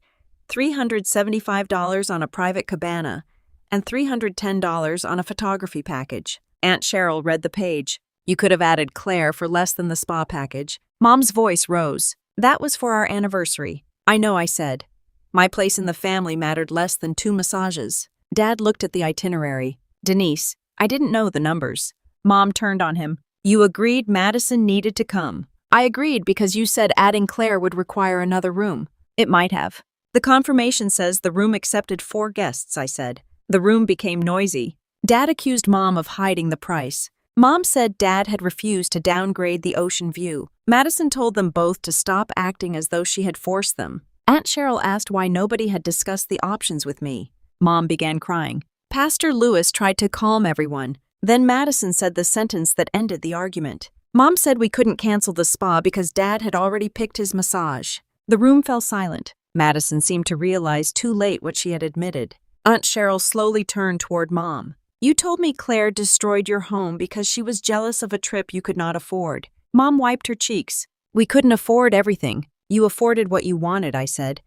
$375 on a private cabana, and $310 on a photography package. Aunt Cheryl read the page. You could have added Claire for less than the spa package. Mom's voice rose. That was for our anniversary. I know, I said. My place in the family mattered less than 2 massages. Dad looked at the itinerary. Denise, I didn't know the numbers. Mom turned on him. You agreed Madison needed to come. I agreed because you said adding Claire would require another room. It might have. The confirmation says the room accepted 4 guests, I said. The room became noisy. Dad accused Mom of hiding the price. Mom said Dad had refused to downgrade the ocean view. Madison told them both to stop acting as though she had forced them. Aunt Cheryl asked why nobody had discussed the options with me. Mom began crying. Pastor Lewis tried to calm everyone. Then Madison said the sentence that ended the argument. Mom said we couldn't cancel the spa because Dad had already picked his massage. The room fell silent. Madison seemed to realize too late what she had admitted. Aunt Cheryl slowly turned toward Mom. You told me Claire destroyed your home because she was jealous of a trip you could not afford. Mom wiped her cheeks. We couldn't afford everything. You afforded what you wanted, I said.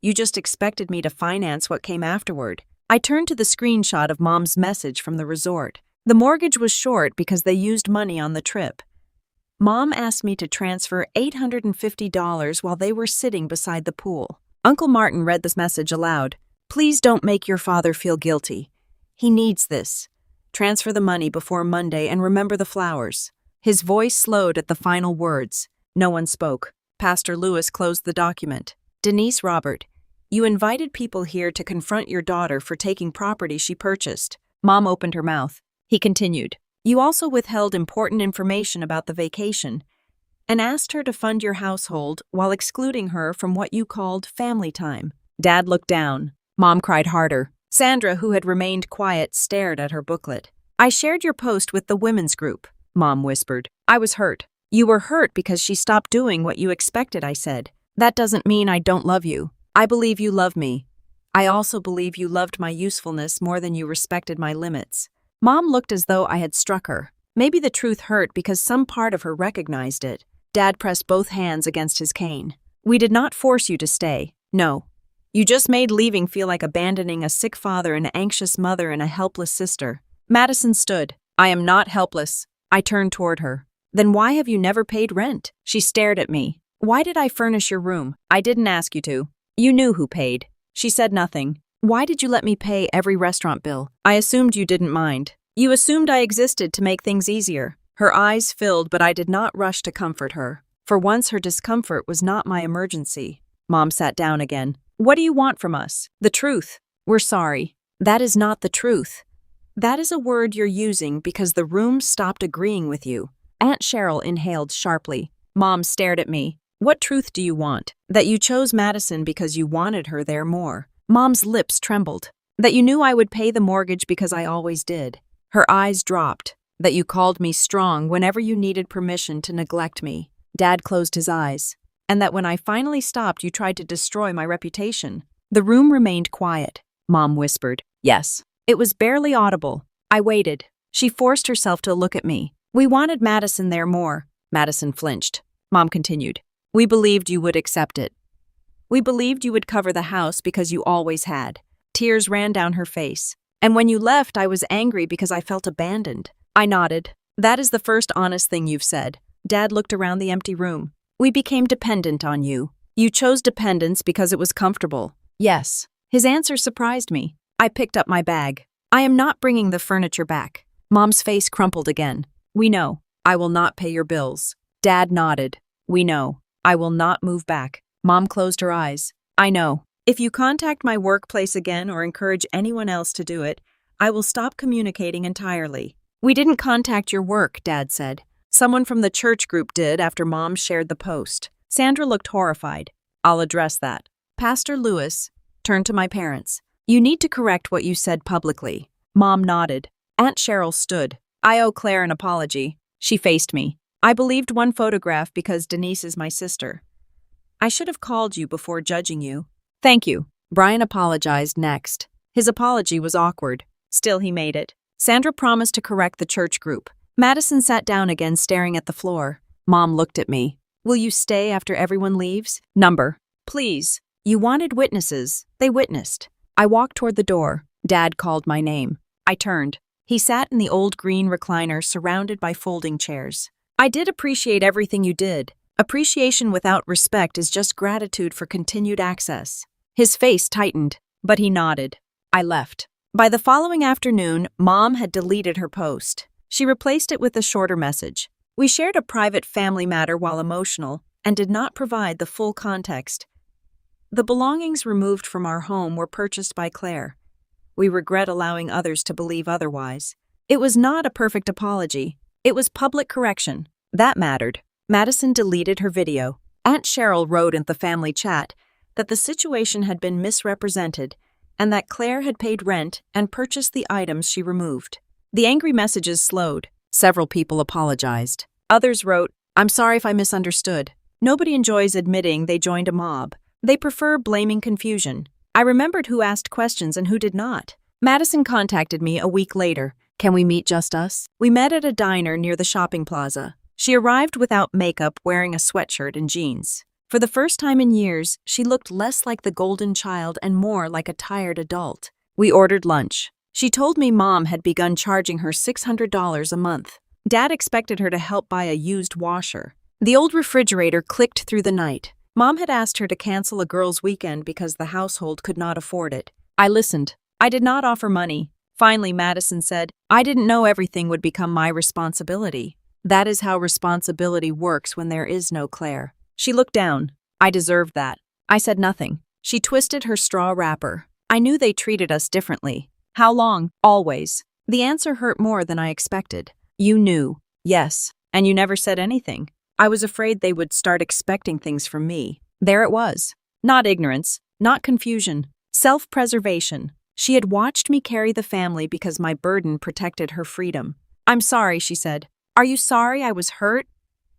You just expected me to finance what came afterward. I turned to the screenshot of Mom's message from the resort. The mortgage was short because they used money on the trip. Mom asked me to transfer $850 while they were sitting beside the pool. Uncle Martin read this message aloud. Please don't make your father feel guilty. He needs this. Transfer the money before Monday and remember the flowers. His voice slowed at the final words. No one spoke. Pastor Lewis closed the document. Denise Robert, you invited people here to confront your daughter for taking property she purchased. Mom opened her mouth. He continued. You also withheld important information about the vacation and asked her to fund your household while excluding her from what you called family time. Dad looked down. Mom cried harder. Sandra, who had remained quiet, stared at her booklet. I shared your post with the women's group, Mom whispered. I was hurt. You were hurt because she stopped doing what you expected, I said. That doesn't mean I don't love you. I believe you love me. I also believe you loved my usefulness more than you respected my limits. Mom looked as though I had struck her. Maybe the truth hurt because some part of her recognized it. Dad pressed both hands against his cane. We did not force you to stay. No. You just made leaving feel like abandoning a sick father, an anxious mother, and a helpless sister. Madison stood. I am not helpless. I turned toward her. Then why have you never paid rent? She stared at me. Why did I furnish your room? I didn't ask you to. You knew who paid. She said nothing. Why did you let me pay every restaurant bill? I assumed you didn't mind. You assumed I existed to make things easier. Her eyes filled, but I did not rush to comfort her. For once, her discomfort was not my emergency. Mom sat down again. What do you want from us? The truth. We're sorry. That is not the truth. That is a word you're using because the room stopped agreeing with you. Aunt Cheryl inhaled sharply. Mom stared at me. What truth do you want? That you chose Madison because you wanted her there more. Mom's lips trembled. That you knew I would pay the mortgage because I always did. Her eyes dropped. That you called me strong whenever you needed permission to neglect me. Dad closed his eyes. And that when I finally stopped, you tried to destroy my reputation. The room remained quiet. Mom whispered, yes. It was barely audible. I waited. She forced herself to look at me. We wanted Madison there more. Madison flinched. Mom continued. We believed you would accept it. We believed you would cover the house because you always had. Tears ran down her face. And when you left, I was angry because I felt abandoned. I nodded. That is the first honest thing you've said. Dad looked around the empty room. We became dependent on you. You chose dependence because it was comfortable. Yes. His answer surprised me. I picked up my bag. I am not bringing the furniture back. Mom's face crumpled again. We know. I will not pay your bills. Dad nodded. We know. I will not move back. Mom closed her eyes. I know. If you contact my workplace again or encourage anyone else to do it, I will stop communicating entirely. We didn't contact your work, Dad said. Someone from the church group did after Mom shared the post. Sandra looked horrified. I'll address that. Pastor Lewis turned to my parents. You need to correct what you said publicly. Mom nodded. Aunt Cheryl stood. I owe Claire an apology. She faced me. I believed one photograph because Denise is my sister. I should have called you before judging you. Thank you. Brian apologized next. His apology was awkward. Still, he made it. Sandra promised to correct the church group. Madison sat down again, staring at the floor. Mom looked at me. Will you stay after everyone leaves? Number. Please. You wanted witnesses. They witnessed. I walked toward the door. Dad called my name. I turned. He sat in the old green recliner surrounded by folding chairs. I did appreciate everything you did. Appreciation without respect is just gratitude for continued access. His face tightened, but he nodded. I left. By the following afternoon, Mom had deleted her post. She replaced it with a shorter message. We shared a private family matter while emotional and did not provide the full context. The belongings removed from our home were purchased by Claire. We regret allowing others to believe otherwise. It was not a perfect apology. It was public correction. That mattered. Madison deleted her video. Aunt Cheryl wrote in the family chat that the situation had been misrepresented and that Claire had paid rent and purchased the items she removed. The angry messages slowed. Several people apologized. Others wrote, I'm sorry if I misunderstood. Nobody enjoys admitting they joined a mob. They prefer blaming confusion. I remembered who asked questions and who did not. Madison contacted me a week later. Can we meet just us? We met at a diner near the shopping plaza. She arrived without makeup, wearing a sweatshirt and jeans. For the first time in years, she looked less like the golden child and more like a tired adult. We ordered lunch. She told me Mom had begun charging her $600 a month. Dad expected her to help buy a used washer. The old refrigerator clicked through the night. Mom had asked her to cancel a girls' weekend because the household could not afford it. I listened. I did not offer money. Finally, Madison said, I didn't know everything would become my responsibility. That is how responsibility works when there is no Claire. She looked down. I deserved that. I said nothing. She twisted her straw wrapper. I knew they treated us differently. How long? Always. The answer hurt more than I expected. You knew. Yes. And you never said anything. I was afraid they would start expecting things from me. There it was. Not ignorance, not confusion, self-preservation. She had watched me carry the family because my burden protected her freedom. I'm sorry, she said. Are you sorry I was hurt?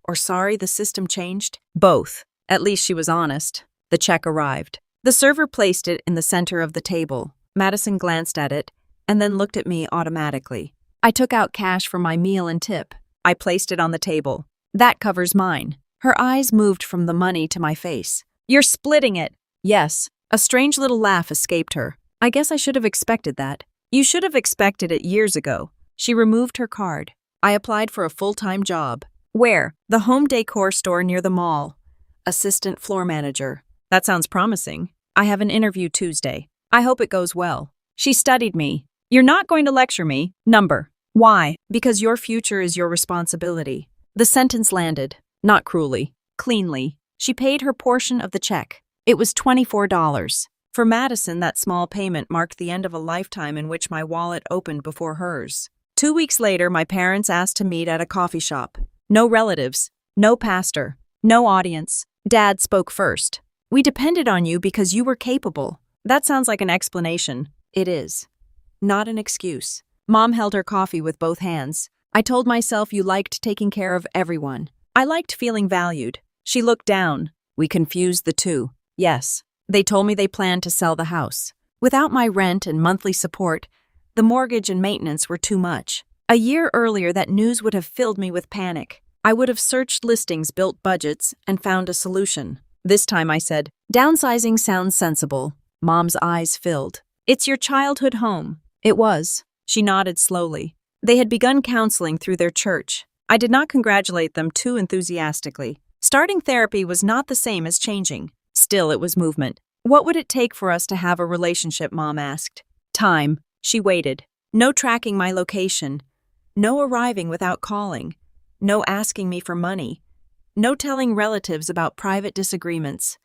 Or sorry the system changed? Both. At least she was honest. The check arrived. The server placed it in the center of the table. Madison glanced at it and then looked at me automatically. I took out cash for my meal and tip. I placed it on the table. That covers mine. Her eyes moved from the money to my face. You're splitting it. Yes. A strange little laugh escaped her. I guess I should have expected that. You should have expected it years ago. She removed her card. I applied for a full-time job. Where? The home decor store near the mall. Assistant floor manager. That sounds promising. I have an interview Tuesday. I hope it goes well. She studied me. You're not going to lecture me. Number. Why? Because your future is your responsibility. The sentence landed. Not cruelly. Cleanly. She paid her portion of the check. It was $24. For Madison, that small payment marked the end of a lifetime in which my wallet opened before hers. 2 weeks later, my parents asked to meet at a coffee shop. No relatives. No pastor. No audience. Dad spoke first. We depended on you because you were capable. That sounds like an explanation. It is. Not an excuse. Mom held her coffee with both hands. I told myself you liked taking care of everyone. I liked feeling valued. She looked down. We confused the two. Yes. They told me they planned to sell the house. Without my rent and monthly support, the mortgage and maintenance were too much. A year earlier, that news would have filled me with panic. I would have searched listings, built budgets, and found a solution. This time I said, downsizing sounds sensible. Mom's eyes filled. It's your childhood home. It was. She nodded slowly. They had begun counseling through their church. I did not congratulate them too enthusiastically. Starting therapy was not the same as changing. Still, it was movement. What would it take for us to have a relationship, Mom asked. Time. She waited. No tracking my location. No arriving without calling. No asking me for money. No telling relatives about private disagreements.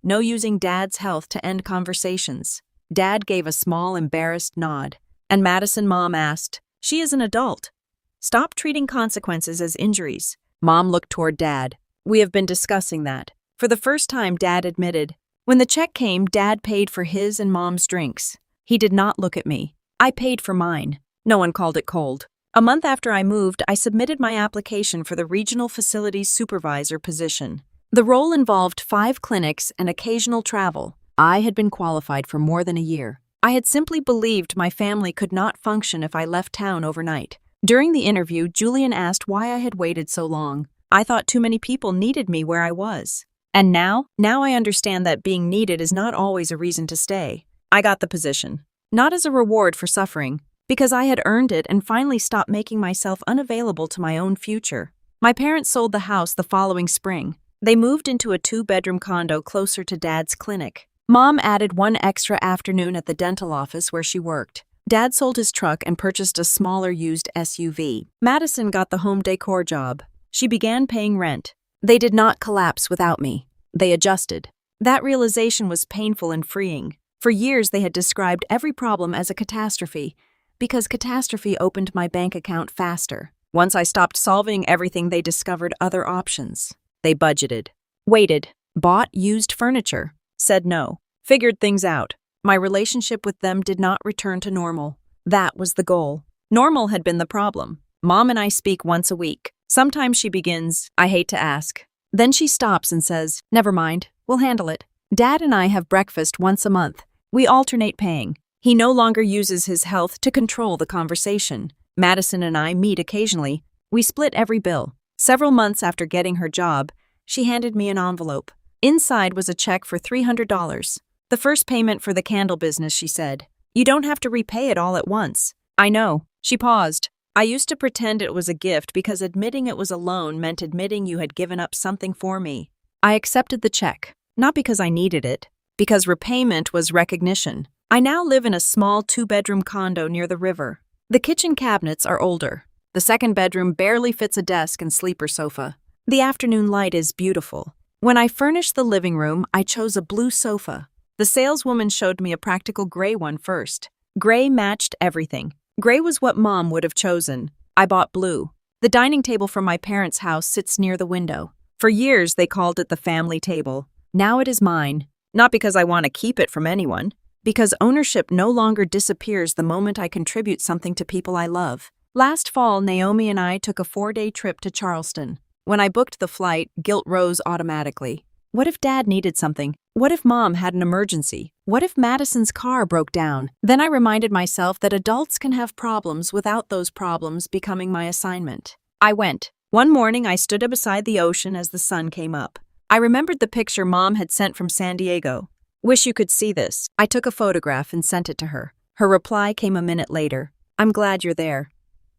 No using Dad's health to end conversations. Dad gave a small, embarrassed nod. And Madison, Mom asked, she is an adult. Stop treating consequences as injuries. Mom looked toward Dad. We have been discussing that. For the first time, Dad admitted, When the check came, Dad paid for his and Mom's drinks. He did not look at me. I paid for mine. No one called it cold. A month after I moved, I submitted my application for the Regional Facilities Supervisor position. The role involved 5 clinics and occasional travel. I had been qualified for more than a year. I had simply believed my family could not function if I left town overnight. During the interview, Julian asked why I had waited so long. I thought too many people needed me where I was. And now I understand that being needed is not always a reason to stay. I got the position, not as a reward for suffering, because I had earned it and finally stopped making myself unavailable to my own future. My parents sold the house the following spring. They moved into a 2-bedroom condo closer to Dad's clinic. Mom added 1 extra afternoon at the dental office where she worked. Dad sold his truck and purchased a smaller used SUV. Madison got the home decor job. She began paying rent. They did not collapse without me. They adjusted. That realization was painful and freeing. For years, they had described every problem as a catastrophe, because catastrophe opened my bank account faster. Once I stopped solving everything, they discovered other options. They budgeted, waited, bought used furniture, said no, figured things out. My relationship with them did not return to normal. That was the goal. Normal had been the problem. Mom and I speak once a week. Sometimes she begins, "I hate to ask." Then she stops and says, "Never mind, we'll handle it." Dad and I have breakfast once a month. We alternate paying. He no longer uses his health to control the conversation. Madison and I meet occasionally. We split every bill. Several months after getting her job, she handed me an envelope. Inside was a check for $300. The first payment for the candle business, she said. "You don't have to repay it all at once." "I know." She paused. "I used to pretend it was a gift because admitting it was a loan meant admitting you had given up something for me." I accepted the check, not because I needed it, because repayment was recognition. I now live in a small 2-bedroom condo near the river. The kitchen cabinets are older. The second bedroom barely fits a desk and sleeper sofa. The afternoon light is beautiful. When I furnished the living room, I chose a blue sofa. The saleswoman showed me a practical gray one first. Gray matched everything. Gray was what Mom would have chosen. I bought blue. The dining table from my parents' house sits near the window. For years, they called it the family table. Now it is mine. Not because I want to keep it from anyone, because ownership no longer disappears the moment I contribute something to people I love. Last fall, Naomi and I took a 4-day trip to Charleston. When I booked the flight, guilt rose automatically. What if Dad needed something? What if Mom had an emergency? What if Madison's car broke down? Then I reminded myself that adults can have problems without those problems becoming my assignment. I went. One morning, I stood beside the ocean as the sun came up. I remembered the picture Mom had sent from San Diego. "Wish you could see this." I took a photograph and sent it to her. Her reply came a minute later. "I'm glad you're there.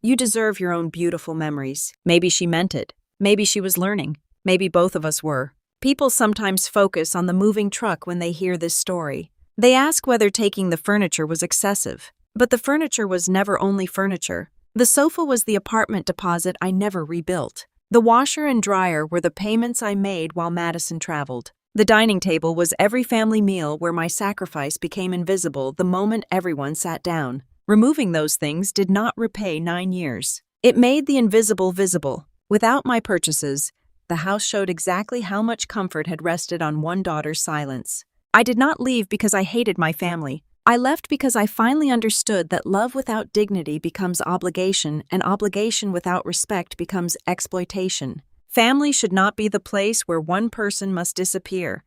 You deserve your own beautiful memories." Maybe she meant it. Maybe she was learning. Maybe both of us were. People sometimes focus on the moving truck when they hear this story. They ask whether taking the furniture was excessive. But the furniture was never only furniture. The sofa was the apartment deposit I never rebuilt. The washer and dryer were the payments I made while Madison traveled. The dining table was every family meal where my sacrifice became invisible the moment everyone sat down. Removing those things did not repay 9 years. It made the invisible visible. Without my purchases, the house showed exactly how much comfort had rested on one daughter's silence. I did not leave because I hated my family. I left because I finally understood that love without dignity becomes obligation, and obligation without respect becomes exploitation. Family should not be the place where one person must disappear,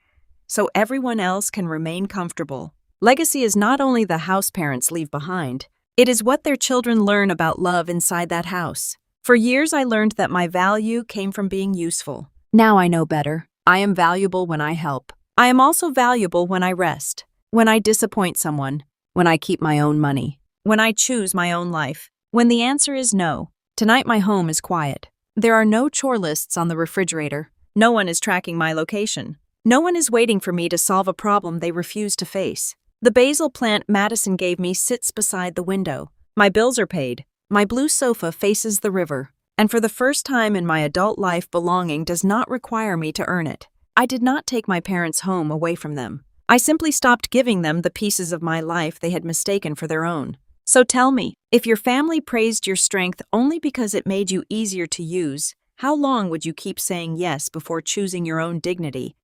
so everyone else can remain comfortable. Legacy is not only the house parents leave behind, it is what their children learn about love inside that house. For years, I learned that my value came from being useful. Now I know better. I am valuable when I help. I am also valuable when I rest, when I disappoint someone, when I keep my own money, when I choose my own life. When the answer is no, tonight my home is quiet. There are no chore lists on the refrigerator. No one is tracking my location. No one is waiting for me to solve a problem they refuse to face. The basil plant Madison gave me sits beside the window. My bills are paid. My blue sofa faces the river, and for the first time in my adult life, belonging does not require me to earn it. I did not take my parents' home away from them. I simply stopped giving them the pieces of my life they had mistaken for their own. So tell me, if your family praised your strength only because it made you easier to use, how long would you keep saying yes before choosing your own dignity?